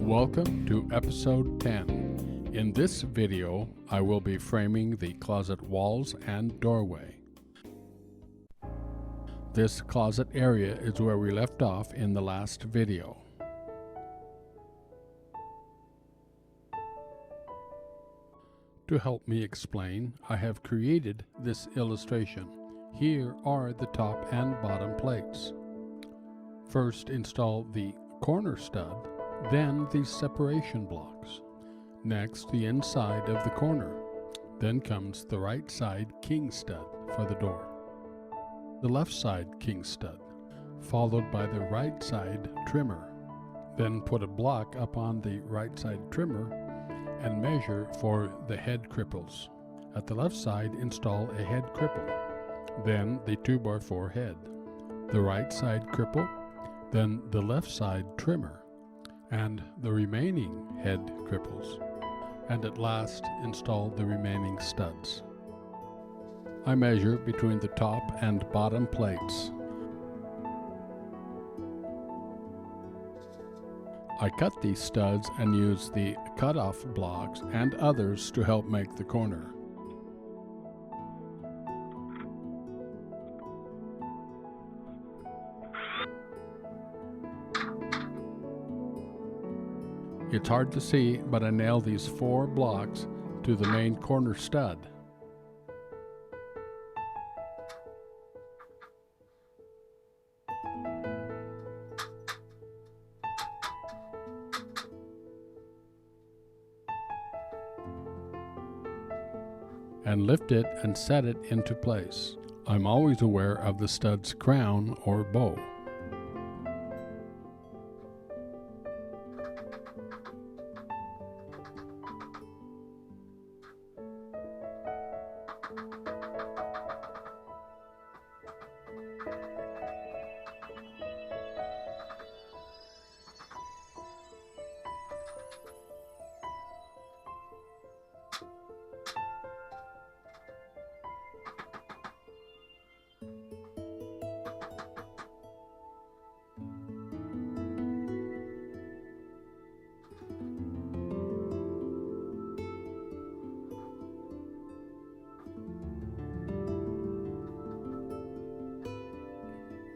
Welcome to episode 10. In this video, I will be framing the closet walls and doorway. This closet area is where we left off in the last video. To help me explain, I have created this illustration. Here are the top and bottom plates. First, install the corner stud, then the separation blocks. Next, the inside of the corner. Then comes the right side king stud for the door. The left side king stud, followed by the right side trimmer. Then put a block up on the right side trimmer and measure for the head cripples. At the left side, install a head cripple, then the 2x4 head, the right side cripple, then the left side trimmer, and the remaining head cripples, and at last install the remaining studs. I measure between the top and bottom plates. I cut these studs and use the cutoff blocks and others to help make the corner. It's hard to see, but I nailed these 4 blocks to the main corner stud. And lift it and set it into place. I'm always aware of the stud's crown or bow.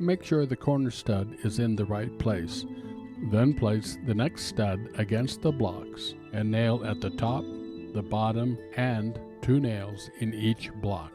Make sure the corner stud is in the right place. Then place the next stud against the blocks and nail at the top, the bottom, and 2 nails in each block.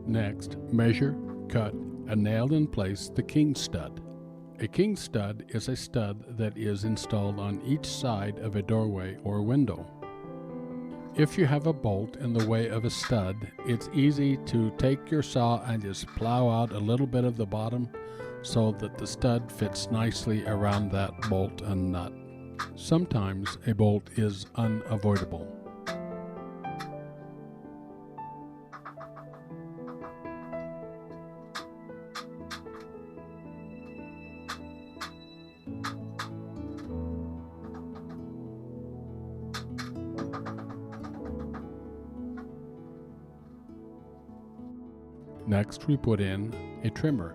Next, measure, cut, and nail in place the king stud. A king stud is a stud that is installed on each side of a doorway or window. If you have a bolt in the way of a stud, it's easy to take your saw and just plow out a little bit of the bottom so that the stud fits nicely around that bolt and nut. Sometimes a bolt is unavoidable. Next, we put in a trimmer.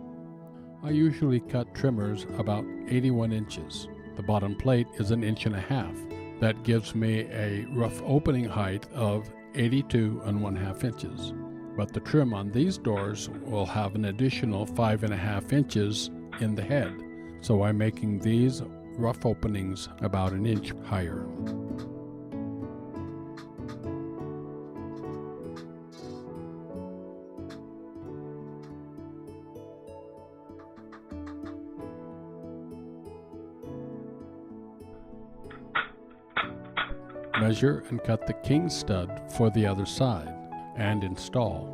I usually cut trimmers about 81 inches. The bottom plate is 1.5 inches. That gives me a rough opening height of 82.5 inches. But the trim on these doors will have an additional 5.5 inches in the head, so I'm making these rough openings about 1 inch higher. Measure and cut the king stud for the other side and install.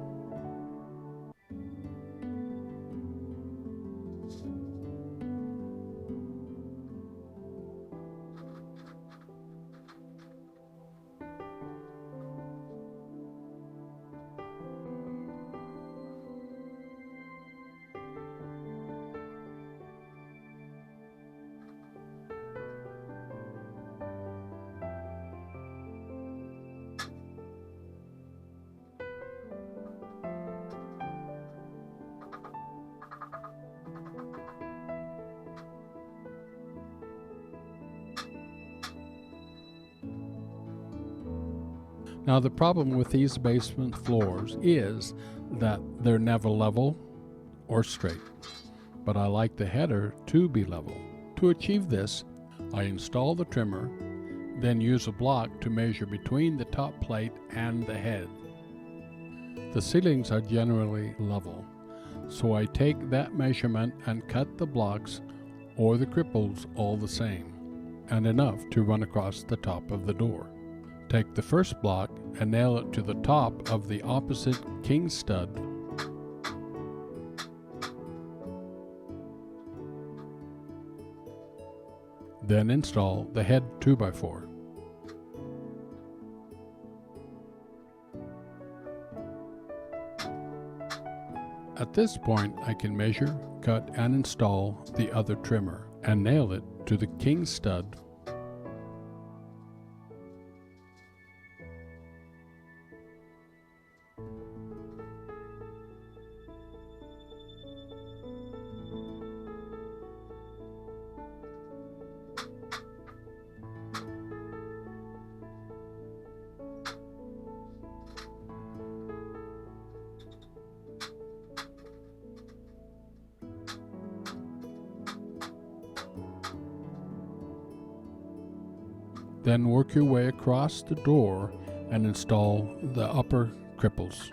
Now the problem with these basement floors is that they're never level or straight, but I like the header to be level. To achieve this, I install the trimmer, then use a block to measure between the top plate and the head. The ceilings are generally level, so I take that measurement and cut the blocks or the cripples all the same, and enough to run across the top of the door. Take the first block and nail it to the top of the opposite king stud. Then install the head 2x4. At this point, I can measure, cut, and install the other trimmer and nail it to the king stud. Then work your way across the door and install the upper cripples.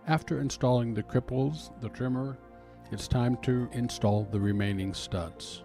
After installing the cripples, the trimmer, it's time to install the remaining studs.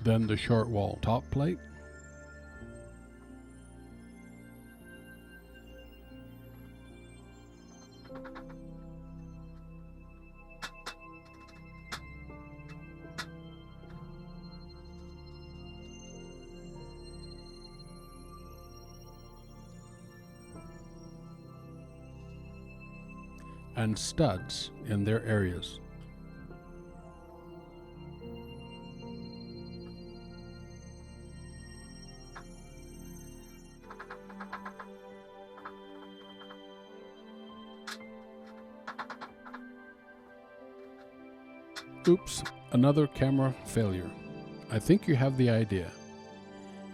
Then the short wall top plate. and studs in their areas. Oops, another camera failure. I think you have the idea.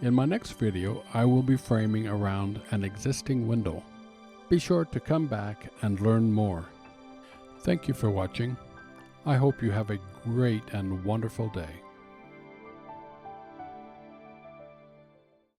In my next video, I will be framing around an existing window. Be sure to come back and learn more. Thank you for watching. I hope you have a great and wonderful day.